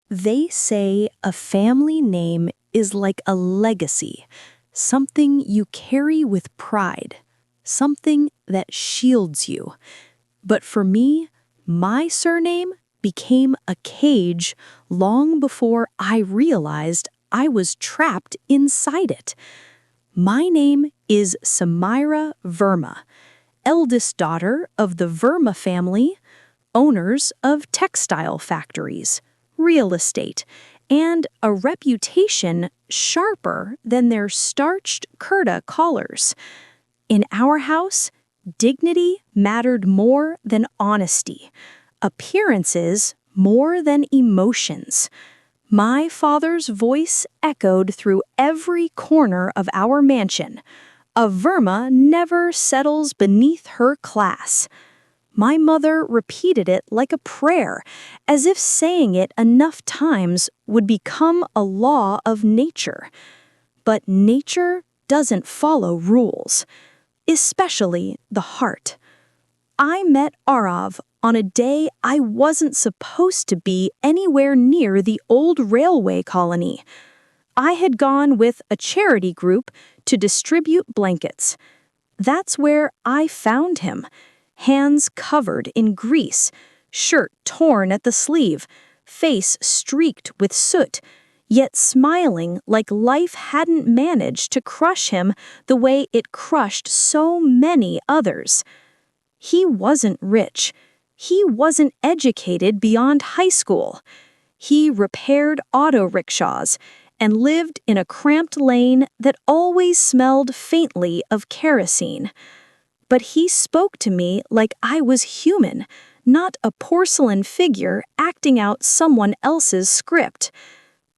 They say a family name is like a legacy, something you carry with pride, something that shields you. But for me, my surname became a cage long before I realized I was trapped inside it. My name is Samira Verma, eldest daughter of the Verma family, owners of textile factories, real estate, and a reputation sharper than their starched kurta collars. In our house, dignity mattered more than honesty, appearances more than emotions. My father's voice echoed through every corner of our mansion. A Verma never settles beneath her class. My mother repeated it like a prayer, as if saying it enough times would become a law of nature. But nature doesn't follow rules, especially the heart. I met Arav on a day I wasn't supposed to be anywhere near the old railway colony. I had gone with a charity group to distribute blankets. That's where I found him, hands covered in grease, shirt torn at the sleeve, face streaked with soot, yet smiling like life hadn't managed to crush him the way it crushed so many others. He wasn't rich. He wasn't educated beyond high school. He repaired auto rickshaws and lived in a cramped lane that always smelled faintly of kerosene. But he spoke to me like I was human, not a porcelain figure acting out someone else's script.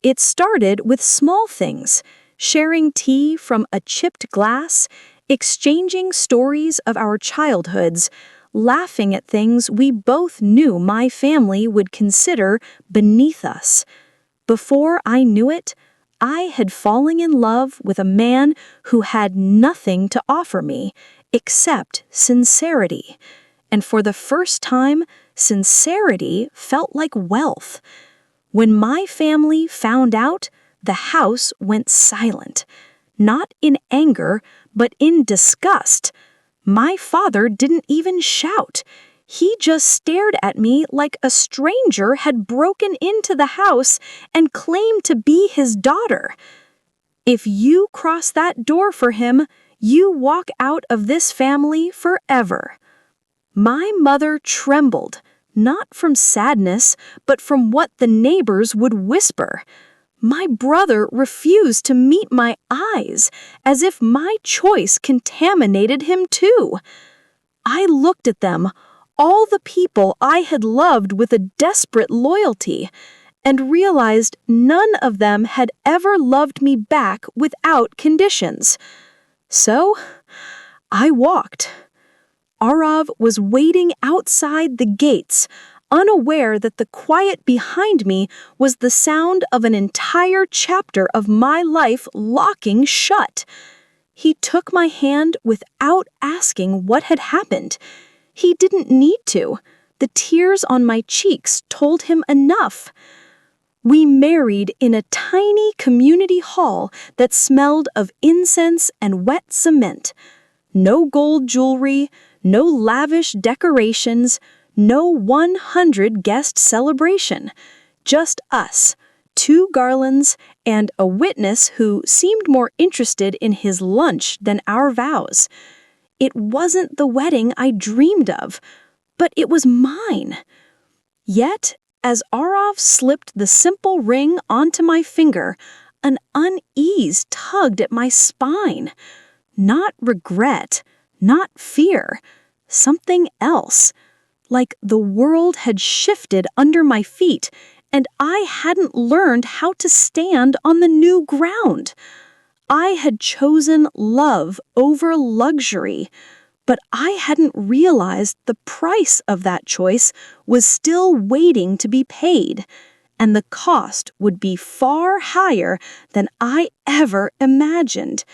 It started with small things, sharing tea from a chipped glass, exchanging stories of our childhoods, laughing at things we both knew my family would consider beneath us. Before I knew it, I had fallen in love with a man who had nothing to offer me except sincerity. And for the first time, sincerity felt like wealth. When my family found out, the house went silent. Not in anger, but in disgust. My father didn't even shout. He just stared at me like a stranger had broken into the house and claimed to be his daughter. If you cross that door for him, you walk out of this family forever. My mother trembled, not from sadness, but from what the neighbors would whisper. My brother refused to meet my eyes, as if my choice contaminated him too. I looked at them, all the people I had loved with a desperate loyalty, and realized none of them had ever loved me back without conditions. So, I walked. Arav was waiting outside the gates, unaware that the quiet behind me was the sound of an entire chapter of my life locking shut. He took my hand without asking what had happened. He didn't need to. The tears on my cheeks told him enough. We married in a tiny community hall that smelled of incense and wet cement. No gold jewelry, no lavish decorations, no 100-guest celebration. Just us, 2 garlands, and a witness who seemed more interested in his lunch than our vows. It wasn't the wedding I dreamed of, but it was mine. Yet, as Arav slipped the simple ring onto my finger, an unease tugged at my spine. Not regret, not fear, something else. Like the world had shifted under my feet, and I hadn't learned how to stand on the new ground. I had chosen love over luxury, but I hadn't realized the price of that choice was still waiting to be paid, and the cost would be far higher than I ever imagined.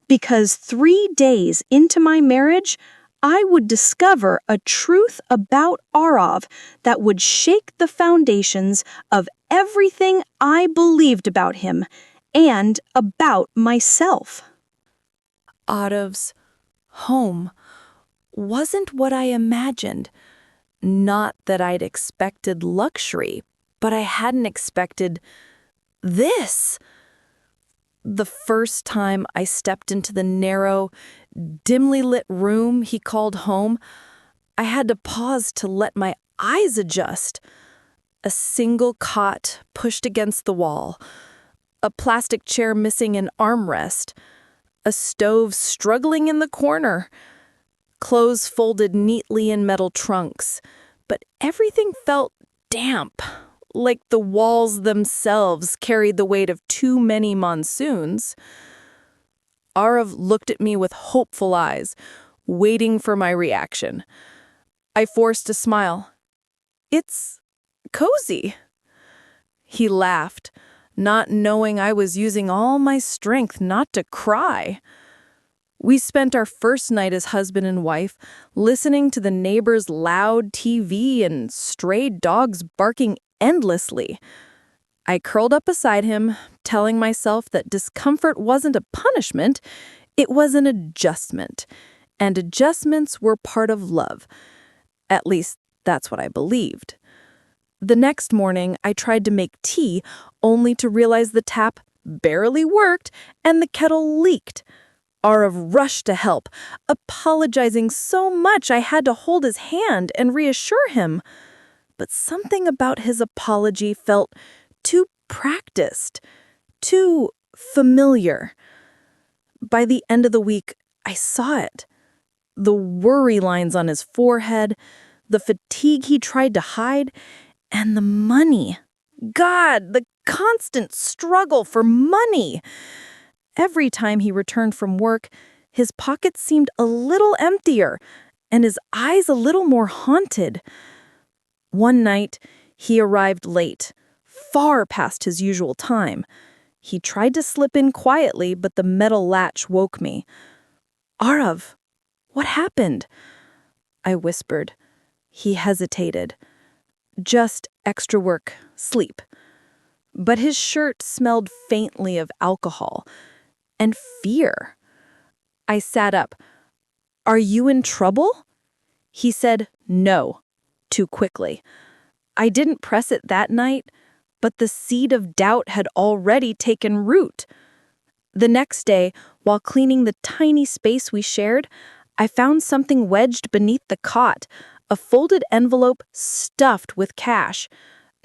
Because 3 days into my marriage, I would discover a truth about Arav that would shake the foundations of everything I believed about him and about myself. Arav's home wasn't what I imagined. Not that I'd expected luxury, but I hadn't expected this. The first time I stepped into the narrow, dimly lit room he called home, I had to pause to let my eyes adjust. A single cot pushed against the wall, a plastic chair missing an armrest, a stove struggling in the corner, clothes folded neatly in metal trunks, but everything felt damp, like the walls themselves carried the weight of too many monsoons. Arav looked at me with hopeful eyes, waiting for my reaction. I forced a smile. "It's cozy." He laughed, not knowing I was using all my strength not to cry. We spent our first night as husband and wife listening to the neighbors' loud TV and stray dogs barking endlessly. I curled up beside him, telling myself that discomfort wasn't a punishment, it was an adjustment. And adjustments were part of love. At least, that's what I believed. The next morning, I tried to make tea, only to realize the tap barely worked and the kettle leaked. Arav rushed to help, apologizing so much I had to hold his hand and reassure him. But something about his apology felt too practiced, too familiar. By the end of the week, I saw it. The worry lines on his forehead, the fatigue he tried to hide, and the money. God, the constant struggle for money. Every time he returned from work, his pockets seemed a little emptier and his eyes a little more haunted. One night, he arrived late, far past his usual time. He tried to slip in quietly, but the metal latch woke me. "Arav, what happened?" I whispered. He hesitated. "Just extra work, sleep." But his shirt smelled faintly of alcohol and fear. I sat up. "Are you in trouble?" He said no, too quickly. I didn't press it that night, but the seed of doubt had already taken root. The next day, while cleaning the tiny space we shared, I found something wedged beneath the cot, a folded envelope stuffed with cash.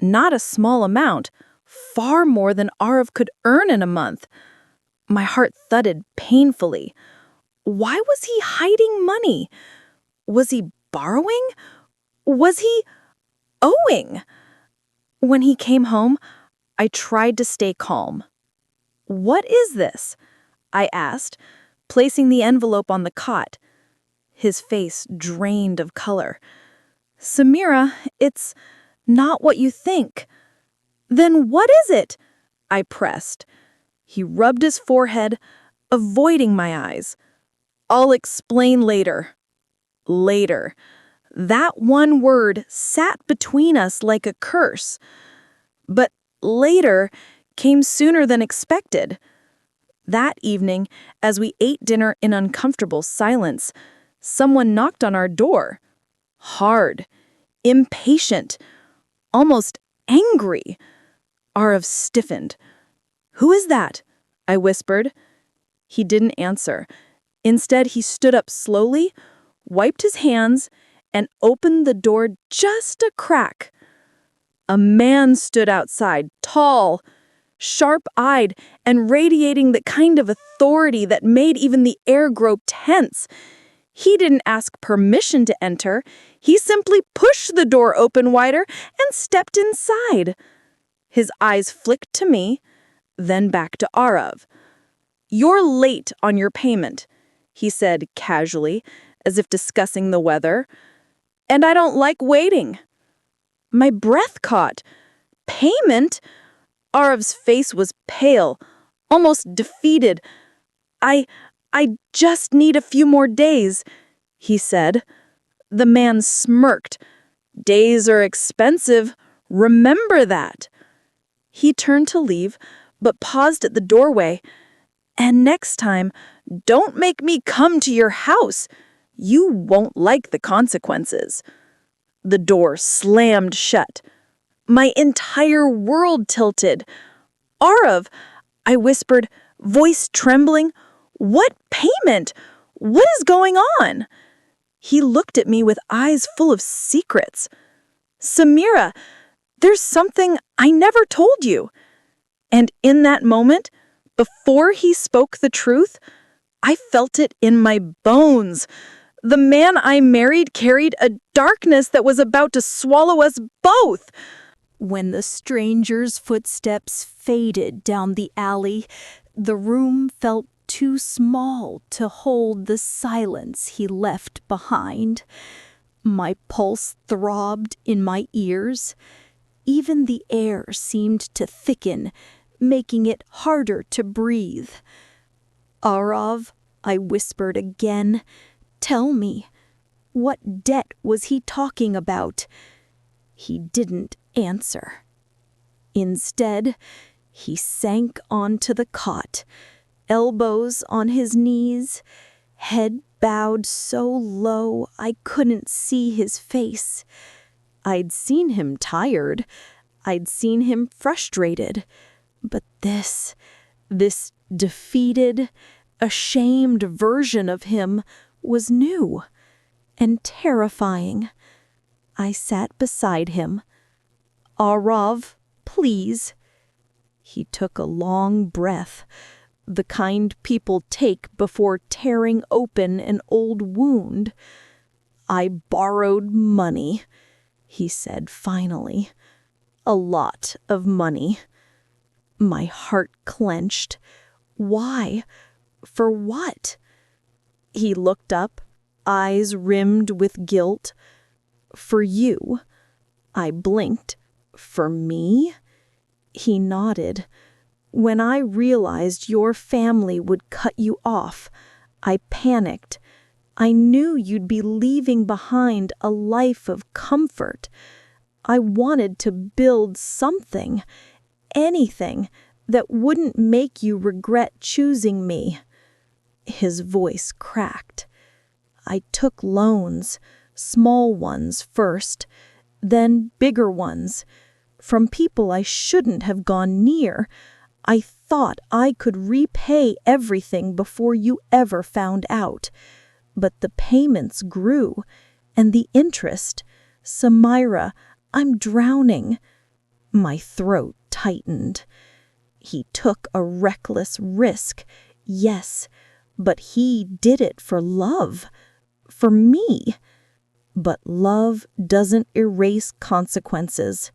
Not a small amount, far more than Arav could earn in a month. My heart thudded painfully. Why was he hiding money? Was he borrowing? Was he owing? When he came home, I tried to stay calm. "What is this?" I asked, placing the envelope on the cot. His face drained of color. "Samira, it's not what you think." "Then what is it?" I pressed. He rubbed his forehead, avoiding my eyes. "I'll explain later." Later. That one word sat between us like a curse. But later came sooner than expected. That evening, as we ate dinner in uncomfortable silence, someone knocked on our door. Hard, impatient, almost angry. Arav stiffened. "Who is that?" I whispered. He didn't answer. Instead, he stood up slowly, wiped his hands, and opened the door just a crack. A man stood outside, tall, sharp-eyed, and radiating the kind of authority that made even the air grow tense. He didn't ask permission to enter. He simply pushed the door open wider and stepped inside. His eyes flicked to me, then back to Arav. "You're late on your payment," he said casually, as if discussing the weather. "And I don't like waiting." My breath caught. "Payment?" Arav's face was pale, almost defeated. I just need a few more days." he said. The man smirked. Days are expensive. Remember that. He turned to leave, but paused at the doorway. And next time, don't make me come to your house. You won't like the consequences. The door slammed shut. My entire world tilted. Arav, I whispered, voice trembling. What payment? What is going on? He looked at me with eyes full of secrets. Samira, there's something I never told you. And in that moment, before he spoke the truth, I felt it in my bones. The man I married carried a darkness that was about to swallow us both. When the stranger's footsteps faded down the alley, the room felt too small to hold the silence he left behind. My pulse throbbed in my ears. Even the air seemed to thicken, making it harder to breathe. Arav, I whispered again, tell me, what debt was he talking about? He didn't answer. Instead, he sank onto the cot, elbows on his knees, head bowed so low I couldn't see his face. I'd seen him tired. I'd seen him frustrated. But this defeated, ashamed version of him was new and terrifying. I sat beside him. Arav, please. He took a long breath, the kind people take before tearing open an old wound. I borrowed money, he said finally. A lot of money. My heart clenched. Why? For what? He looked up, eyes rimmed with guilt. For you. I blinked. For me? He nodded. When I realized your family would cut you off, I panicked. I knew you'd be leaving behind a life of comfort. I wanted to build something, anything that wouldn't make you regret choosing me. His voice cracked. I took loans, small ones first, then bigger ones, from people I shouldn't have gone near. I thought I could repay everything before you ever found out. But the payments grew, and the interest. Samira, I'm drowning. My throat tightened. He took a reckless risk, yes, but he did it for love, for me. But love doesn't erase consequences.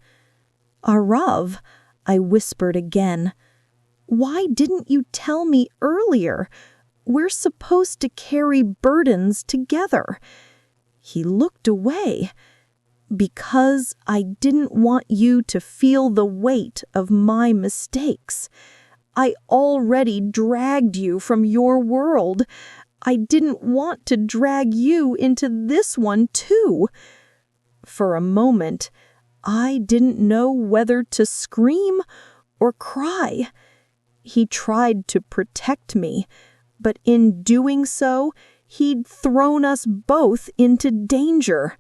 Arav, I whispered again. Why didn't you tell me earlier? We're supposed to carry burdens together. He looked away. Because I didn't want you to feel the weight of my mistakes. I already dragged you from your world. I didn't want to drag you into this one too. For a moment, I didn't know whether to scream or cry. He tried to protect me, but in doing so, he'd thrown us both into danger.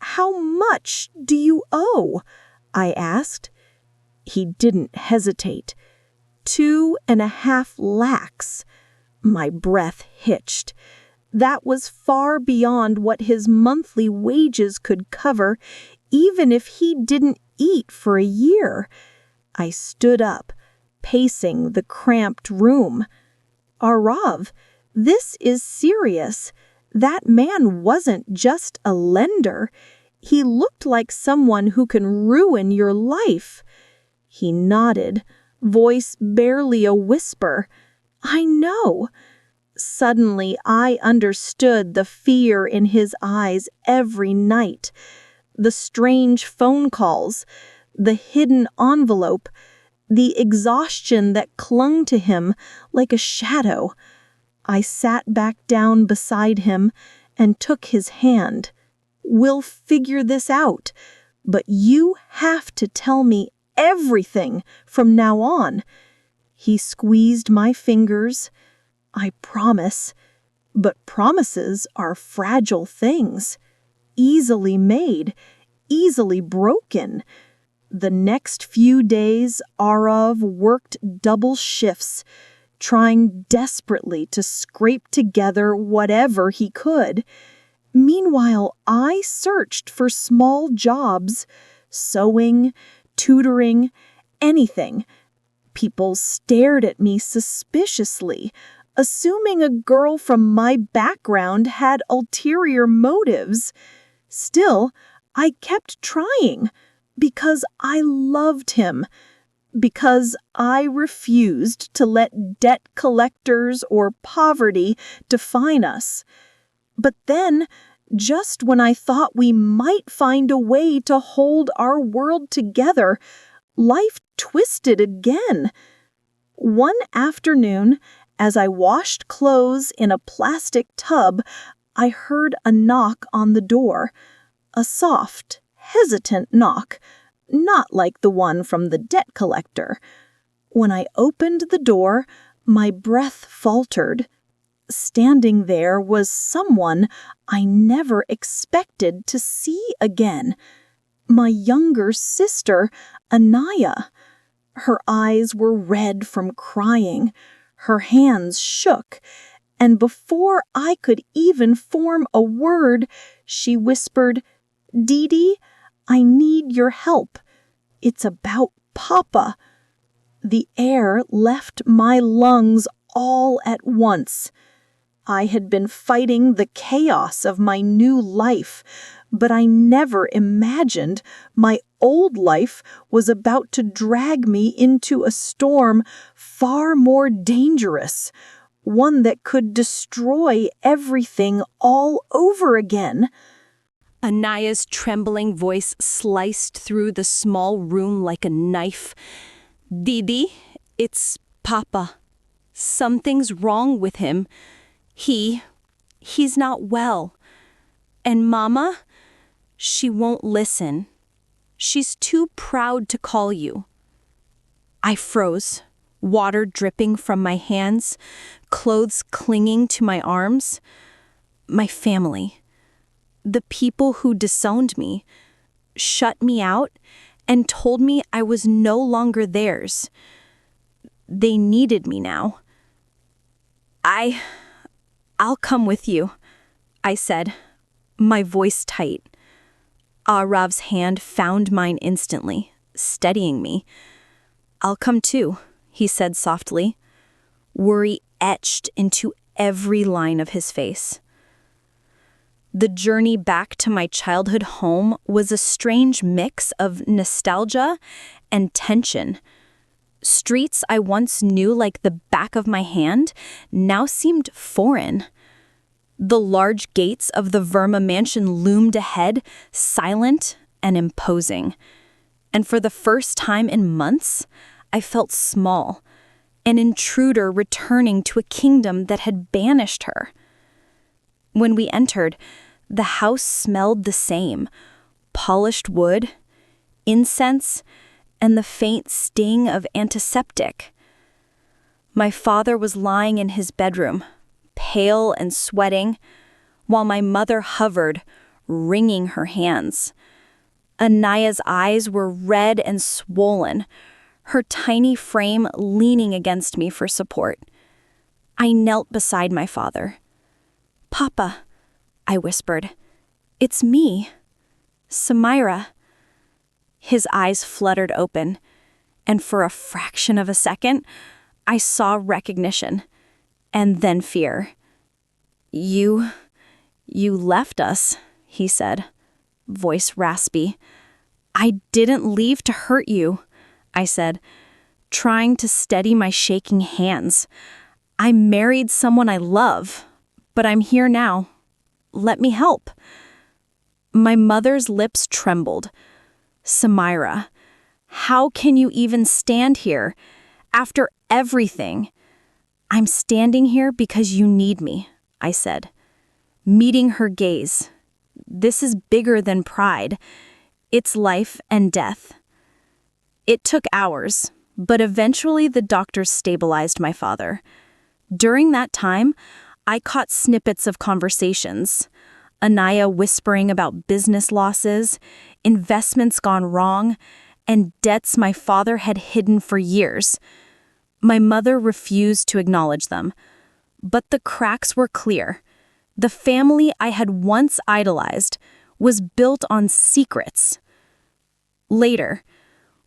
How much do you owe? I asked. He didn't hesitate. 2.5 lakhs. My breath hitched. That was far beyond what his monthly wages could cover, even if he didn't eat for a year. I stood up, pacing the cramped room. Arav, this is serious. That man wasn't just a lender. He looked like someone who can ruin your life. He nodded, voice barely a whisper. I know. Suddenly, I understood the fear in his eyes every night. The strange phone calls, the hidden envelope, the exhaustion that clung to him like a shadow. I sat back down beside him, and took his hand. "We'll figure this out, but you have to tell me everything from now on." He squeezed my fingers. "I promise, but promises are fragile things, easily made, easily broken." The next few days, Arav worked double shifts, trying desperately to scrape together whatever he could. Meanwhile, I searched for small jobs, sewing, tutoring, anything. People stared at me suspiciously, assuming a girl from my background had ulterior motives. Still, I kept trying because I loved him, because I refused to let debt collectors or poverty define us. But then, just when I thought we might find a way to hold our world together, life twisted again. One afternoon, as I washed clothes in a plastic tub, I heard a knock on the door. A soft, hesitant knock, not like the one from the debt collector. When I opened the door, my breath faltered. Standing there was someone I never expected to see again. My younger sister, Anaya. Her eyes were red from crying. Her hands shook, and before I could even form a word, she whispered, "Dee Dee, I need your help. It's about Papa." The air left my lungs all at once. I had been fighting the chaos of my new life, but I never imagined my old life was about to drag me into a storm far more dangerous, one that could destroy everything all over again. Anaya's trembling voice sliced through the small room like a knife. "Didi, it's Papa. Something's wrong with him. He's not well. And Mama, she won't listen. She's too proud to call you." I froze, water dripping from my hands, clothes clinging to my arms. My family, the people who disowned me, shut me out and told me I was no longer theirs. They needed me now. I'll come with you," I said, my voice tight. Arav's hand found mine instantly, steadying me. "I'll come too," he said softly, worry etched into every line of his face. The journey back to my childhood home was a strange mix of nostalgia and tension. Streets I once knew like the back of my hand now seemed foreign. The large gates of the Verma mansion loomed ahead, silent and imposing. And for the first time in months, I felt small, an intruder returning to a kingdom that had banished her. When we entered, the house smelled the same: polished wood, incense, and the faint sting of antiseptic. My father was lying in his bedroom, pale and sweating, while my mother hovered, wringing her hands. Anaya's eyes were red and swollen, her tiny frame leaning against me for support. I knelt beside my father. "Papa," I whispered, "it's me, Samira." His eyes fluttered open, and for a fraction of a second, I saw recognition, and then fear. You left us," he said, voice raspy. "I didn't leave to hurt you," I said, trying to steady my shaking hands. "I married someone I love, but I'm here now. Let me help." My mother's lips trembled. "Samira, how can you even stand here? After everything." "I'm standing here because you need me," I said. meeting her gaze. This is bigger than pride. It's life and death. It took hours, but eventually the doctors stabilized my father. During that time, I caught snippets of conversations. Anaya whispering about business losses, investments gone wrong, and debts my father had hidden for years. My mother refused to acknowledge them. But the cracks were clear. The family I had once idolized was built on secrets. Later,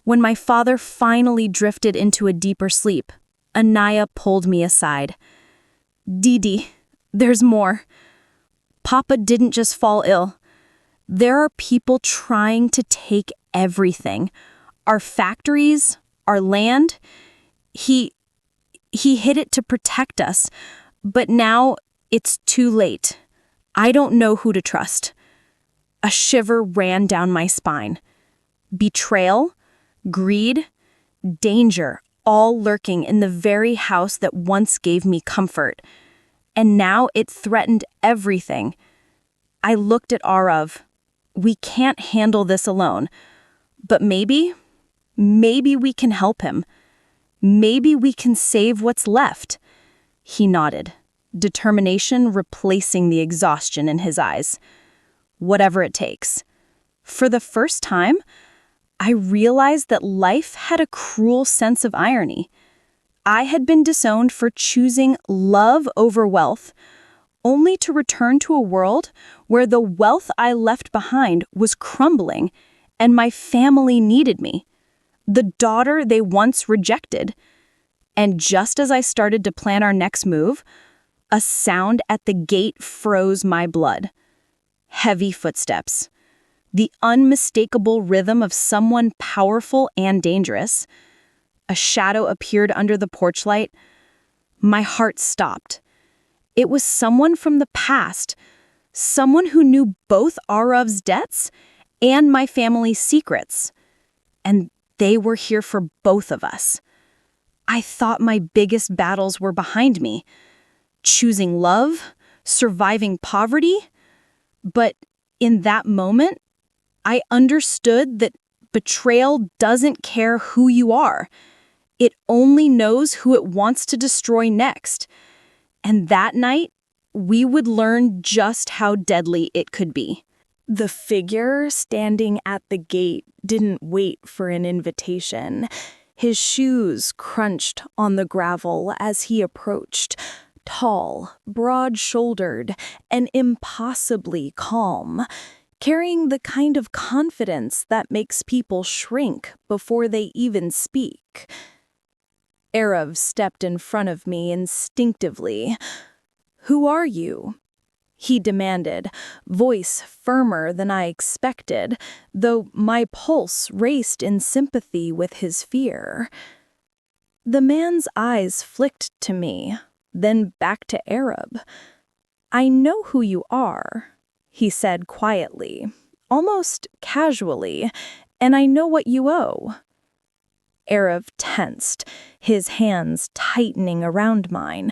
when my father finally drifted into a deeper sleep, Anaya pulled me aside. "Didi, there's more. Papa didn't just fall ill. There are people trying to take everything. Our factories, our land. He hid it to protect us, but now it's too late. I don't know who to trust." A shiver ran down my spine. Betrayal, greed, danger, all lurking in the very house that once gave me comfort. And now it threatened everything. I looked at Arav. We can't handle this alone. But maybe we can help him. Maybe we can save what's left. He nodded, determination replacing the exhaustion in his eyes. Whatever it takes. For the first time, I realized that life had a cruel sense of irony. I had been disowned for choosing love over wealth, only to return to a world where the wealth I left behind was crumbling and my family needed me, the daughter they once rejected. And just as I started to plan our next move, a sound at the gate froze my blood. Heavy footsteps. The unmistakable rhythm of someone powerful and dangerous. A shadow appeared under the porch light. My heart stopped. It was someone from the past, someone who knew both Arav's debts and my family's secrets. And they were here for both of us. I thought my biggest battles were behind me. Choosing love, surviving poverty. But in that moment, I understood that betrayal doesn't care who you are. It only knows who it wants to destroy next. And that night, we would learn just how deadly it could be. The figure standing at the gate didn't wait for an invitation. His shoes crunched on the gravel as he approached, tall, broad-shouldered, and impossibly calm, carrying the kind of confidence that makes people shrink before they even speak. Arav stepped in front of me instinctively. "Who are you?" he demanded, voice firmer than I expected, though my pulse raced in sympathy with his fear. The man's eyes flicked to me, then back to Arav. "I know who you are," he said quietly, almost casually, "and I know what you owe." Arav tensed, his hands tightening around mine.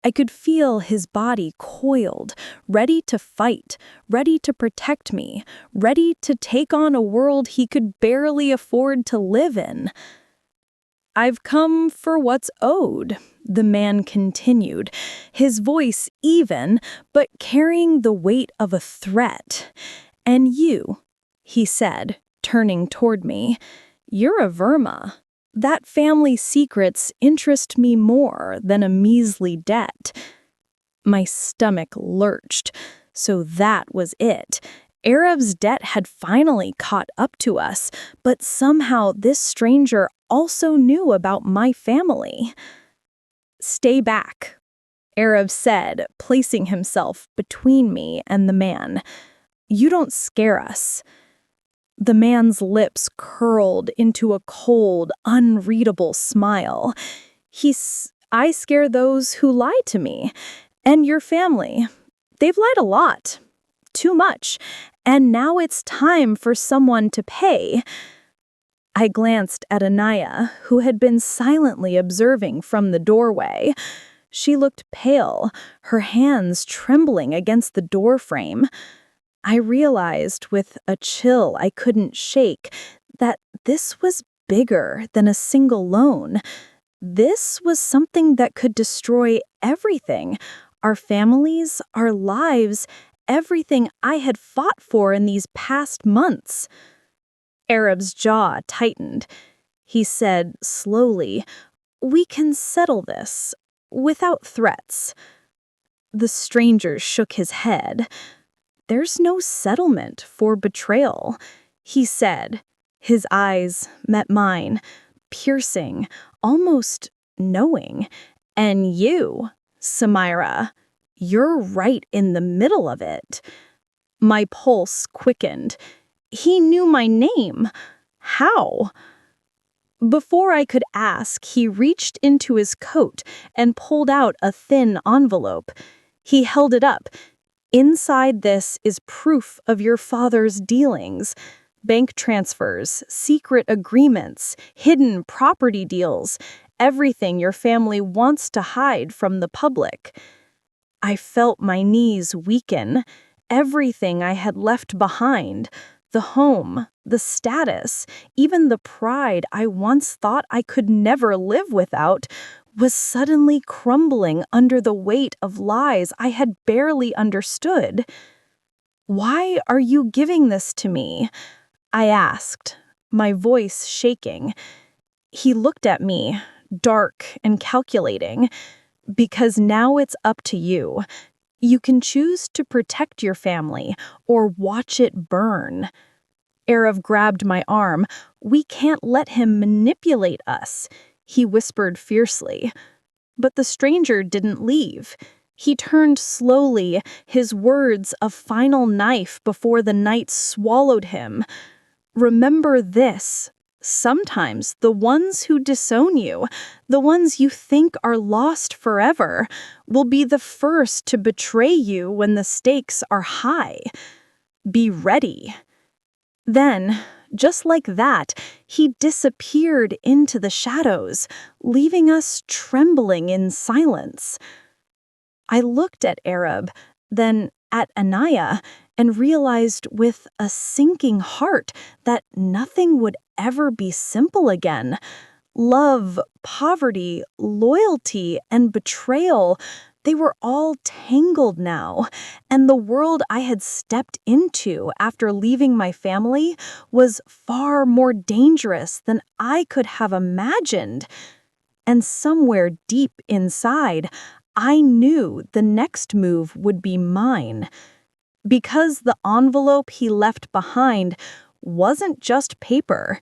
I could feel his body coiled, ready to fight, ready to protect me, ready to take on a world he could barely afford to live in. "I've come for what's owed," the man continued, his voice even, but carrying the weight of a threat. "And you," he said, turning toward me, "you're a Verma. That family's secrets interest me more than a measly debt." My stomach lurched. So that was it. Arav's debt had finally caught up to us, but somehow this stranger also knew about my family. "Stay back," Arav said, placing himself between me and the man. "You don't scare us." The man's lips curled into a cold, unreadable smile. "I scare those who lie to me. And your family. They've lied a lot. Too much. And now it's time for someone to pay." I glanced at Anaya, who had been silently observing from the doorway. She looked pale, her hands trembling against the door frame. I realized with a chill I couldn't shake that this was bigger than a single loan. This was something that could destroy everything: our families, our lives, everything I had fought for in these past months. Arab's jaw tightened. He said slowly, "We can settle this without threats." The stranger shook his head. "There's no settlement for betrayal," he said. His eyes met mine, piercing, almost knowing. "And you, Samira, you're right in the middle of it." My pulse quickened. He knew my name. How? Before I could ask, he reached into his coat and pulled out a thin envelope. He held it up. "Inside this is proof of your father's dealings. Bank transfers, secret agreements, hidden property deals, everything your family wants to hide from the public." I felt my knees weaken. Everything I had left behind, the home, the status, even the pride I once thought I could never live without, was suddenly crumbling under the weight of lies I had barely understood. "Why are you giving this to me?" I asked, my voice shaking. He looked at me, dark and calculating. "Because now it's up to you. You can choose to protect your family or watch it burn." Arav grabbed my arm. "We can't let him manipulate us," he whispered fiercely. But the stranger didn't leave. He turned slowly, his words a final knife before the night swallowed him. "Remember this. Sometimes the ones who disown you, the ones you think are lost forever, will be the first to betray you when the stakes are high. Be ready." Then, just like that, he disappeared into the shadows, leaving us trembling in silence. I looked at Arab, then at Anaya, and realized with a sinking heart that nothing would ever be simple again. Love, poverty, loyalty, and betrayal, they were all tangled now, and the world I had stepped into after leaving my family was far more dangerous than I could have imagined. And somewhere deep inside, I knew the next move would be mine. Because the envelope he left behind wasn't just paper.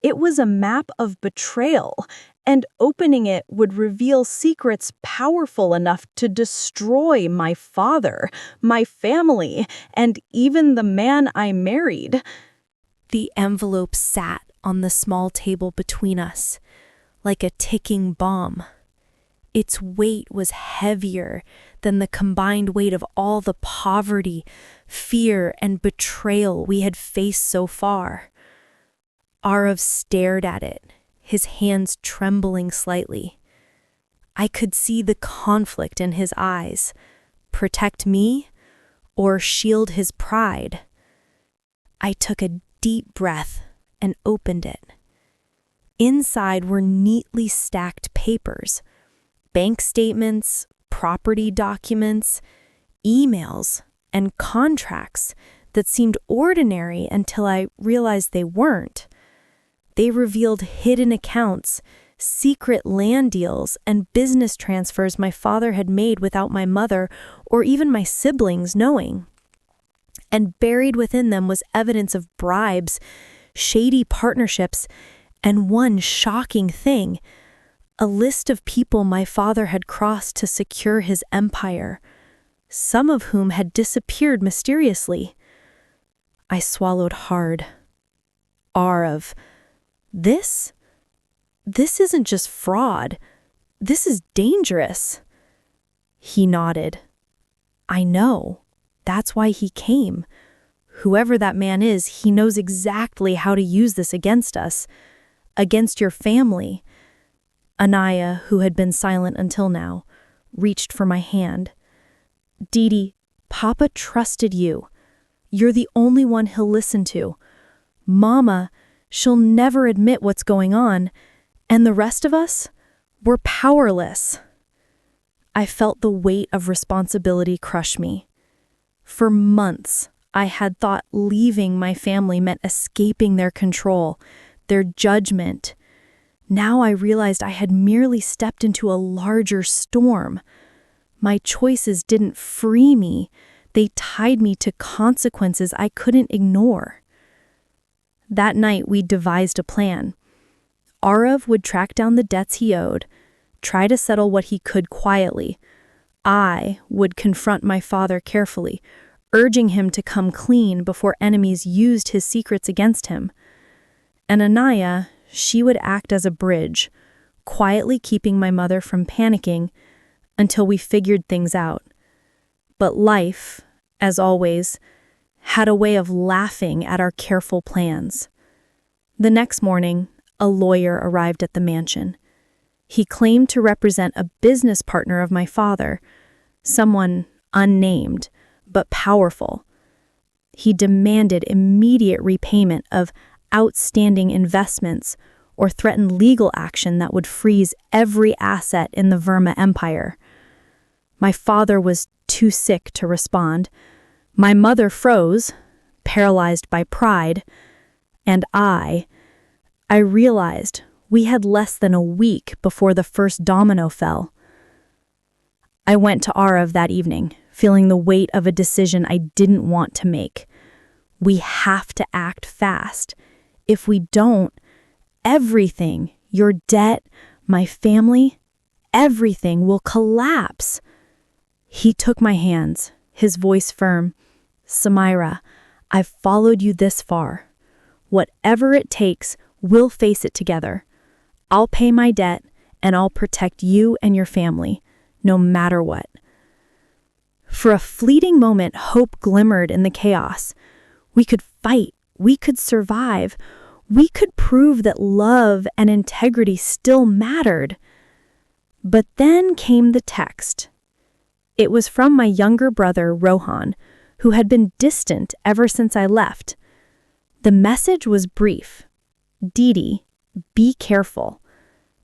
It was a map of betrayal, and opening it would reveal secrets powerful enough to destroy my father, my family, and even the man I married. The envelope sat on the small table between us, like a ticking bomb. Its weight was heavier than the combined weight of all the poverty, fear, and betrayal we had faced so far. Arav stared at it, his hands trembling slightly. I could see the conflict in his eyes. Protect me or shield his pride? I took a deep breath and opened it. Inside were neatly stacked papers, bank statements, property documents, emails, and contracts that seemed ordinary until I realized they weren't. They revealed hidden accounts, secret land deals, and business transfers my father had made without my mother or even my siblings knowing. And buried within them was evidence of bribes, shady partnerships, and one shocking thing: a list of people my father had crossed to secure his empire, some of whom had disappeared mysteriously. I swallowed hard. Arav, this isn't just fraud. This is dangerous. He nodded. I know. That's why he came. Whoever that man is, he knows exactly how to use this against us, against your family. Anaya, who had been silent until now, reached for my hand. "Dee, Papa trusted you. You're the only one he'll listen to. Mama, she'll never admit what's going on, and the rest of us, we're powerless." I felt the weight of responsibility crush me. For months, I had thought leaving my family meant escaping their control, their judgment. Now I realized I had merely stepped into a larger storm. My choices didn't free me, they tied me to consequences I couldn't ignore. That night, we devised a plan. Arav would track down the debts he owed, try to settle what he could quietly. I would confront my father carefully, urging him to come clean before enemies used his secrets against him. And Anaya, she would act as a bridge, quietly keeping my mother from panicking until we figured things out. But life, as always, had a way of laughing at our careful plans. The next morning, a lawyer arrived at the mansion. He claimed to represent a business partner of my father, someone unnamed but powerful. He demanded immediate repayment of outstanding investments or threatened legal action that would freeze every asset in the Verma Empire. My father was too sick to respond. My mother froze, paralyzed by pride, and I realized we had less than a week before the first domino fell. I went to Arav that evening, feeling the weight of a decision I didn't want to make. We have to act fast. If we don't, everything, your debt, my family, everything will collapse. He took my hands, his voice firm. "Samira, I've followed you this far. Whatever it takes, we'll face it together. I'll pay my debt, and I'll protect you and your family, no matter what." For a fleeting moment, hope glimmered in the chaos. We could fight, we could survive, we could prove that love and integrity still mattered. But then came the text. It was from my younger brother, Rohan, who had been distant ever since I left. The message was brief. "Dee, be careful.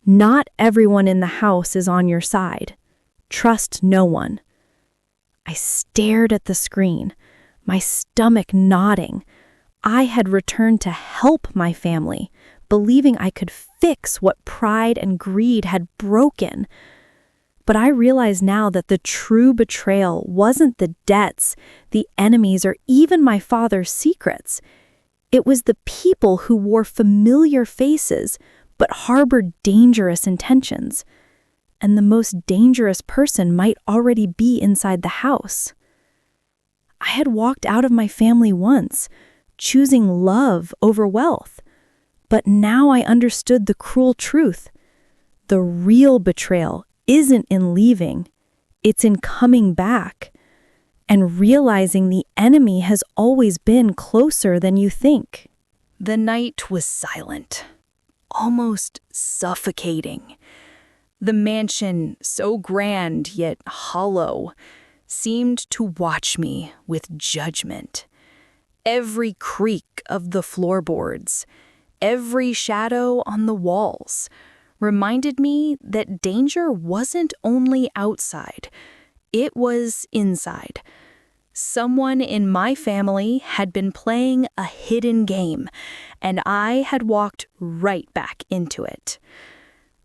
Not everyone in the house is on your side. Trust no one." I stared at the screen, my stomach knotting. I had returned to help my family, believing I could fix what pride and greed had broken. But I realize now that the true betrayal wasn't the debts, the enemies, or even my father's secrets. It was the people who wore familiar faces but harbored dangerous intentions. And the most dangerous person might already be inside the house. I had walked out of my family once, choosing love over wealth. But now I understood the cruel truth. The real betrayal isn't in leaving, it's in coming back and realizing the enemy has always been closer than you think. The night was silent, almost suffocating. The mansion, so grand yet hollow, seemed to watch me with judgment. Every creak of the floorboards, every shadow on the walls, reminded me that danger wasn't only outside, it was inside. Someone in my family had been playing a hidden game, and I had walked right back into it.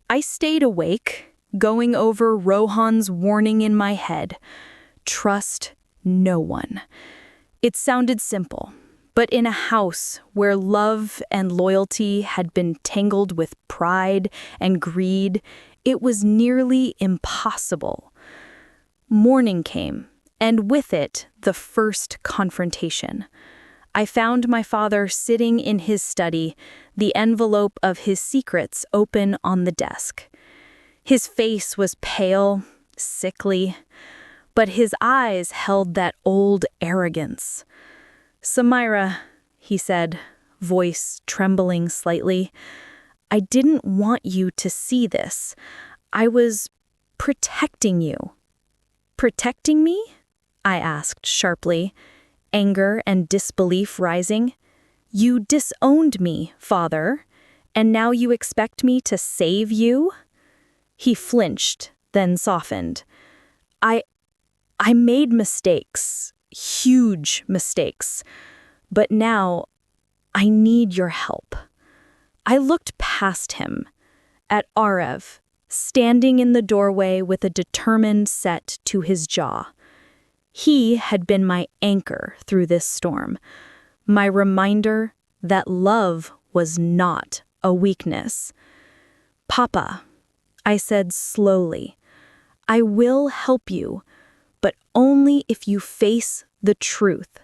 I stayed awake, going over Rohan's warning in my head. Trust no one. It sounded simple, but in a house where love and loyalty had been tangled with pride and greed, it was nearly impossible. Morning came, and with it, the first confrontation. I found my father sitting in his study, the envelope of his secrets open on the desk. His face was pale, sickly, but his eyes held that old arrogance. "Samira," he said, voice trembling slightly, "I didn't want you to see this. I was Protecting you. Protecting me? I asked sharply, anger and disbelief rising. You disowned me, Father, and now you expect me to save you? He flinched, then softened. I made mistakes, huge mistakes, but now I need your help. I looked past him, at Arev, standing in the doorway with a determined set to his jaw. He had been my anchor through this storm, my reminder that love was not a weakness. Papa, I said slowly, I will help you, but only if you face the truth.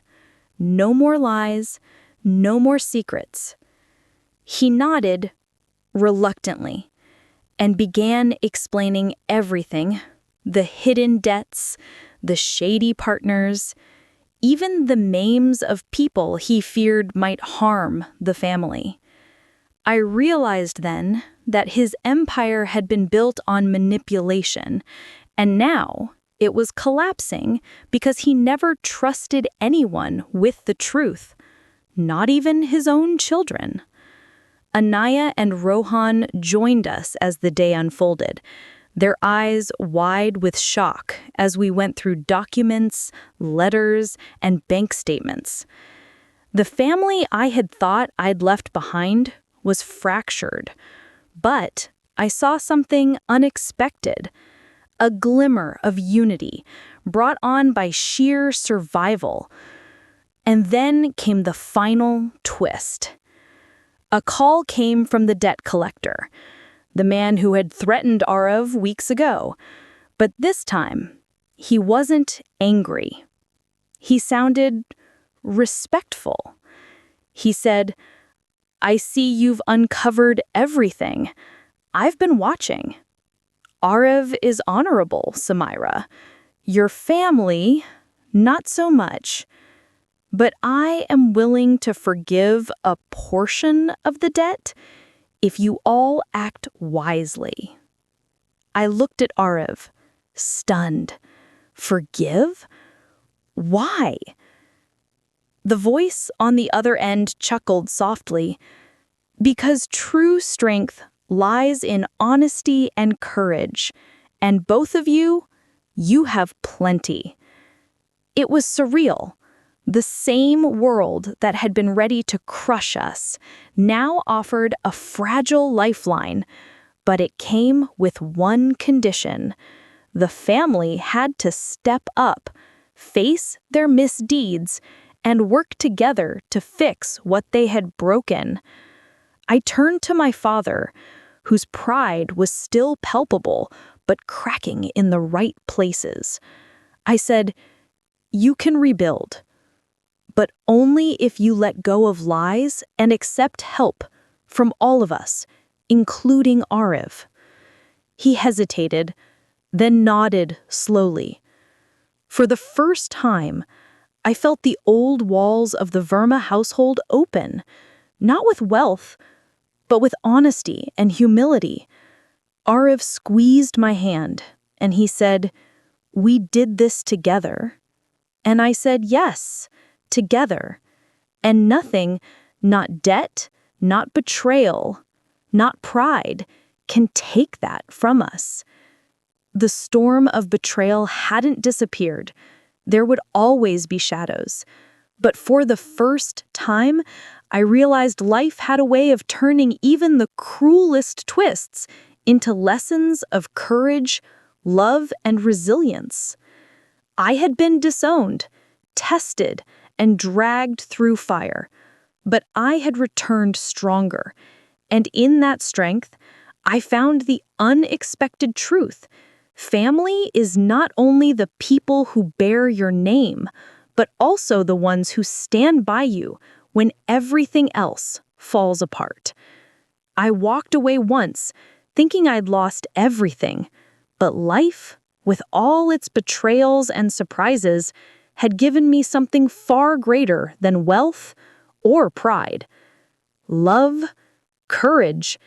No more lies, no more secrets. He nodded reluctantly and began explaining everything, the hidden debts, the shady partners, even the names of people he feared might harm the family. I realized then that his empire had been built on manipulation, and now it was collapsing because he never trusted anyone with the truth, not even his own children. Anaya and Rohan joined us as the day unfolded, their eyes wide with shock as we went through documents, letters, and bank statements. The family I had thought I'd left behind was fractured, but I saw something unexpected, a glimmer of unity brought on by sheer survival. And then came the final twist. A call came from the debt collector, the man who had threatened Arev weeks ago. But this time, he wasn't angry. He sounded respectful. He said, I see you've uncovered everything. I've been watching. Arev is honorable, Samira. Your family, not so much. But I am willing to forgive a portion of the debt if you all act wisely. I looked at Arev, stunned. Forgive? Why? The voice on the other end chuckled softly. Because true strength lies in honesty and courage, and both of you have plenty. It was surreal. The same world that had been ready to crush us now offered a fragile lifeline, but it came with one condition. The family had to step up, face their misdeeds, and work together to fix what they had broken. I turned to my father, whose pride was still palpable, but cracking in the right places. I said, "You can rebuild, but only if you let go of lies and accept help from all of us, including Arev." He hesitated, then nodded slowly. For the first time, I felt the old walls of the Verma household open, not with wealth, but with honesty and humility. Arev squeezed my hand, and he said, "We did this together." And I said, "Yes, together." And nothing, not debt, not betrayal, not pride, can take that from us. The storm of betrayal hadn't disappeared. There would always be shadows. But for the first time, I realized life had a way of turning even the cruelest twists into lessons of courage, love, and resilience. I had been disowned, tested, and dragged through fire, but I had returned stronger. And in that strength, I found the unexpected truth. Family is not only the people who bear your name, but also the ones who stand by you when everything else falls apart. I walked away once, thinking I'd lost everything, but life, with all its betrayals and surprises, had given me something far greater than wealth or pride. Love, courage,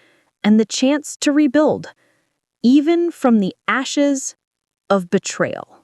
and the chance to rebuild. even from the ashes of betrayal.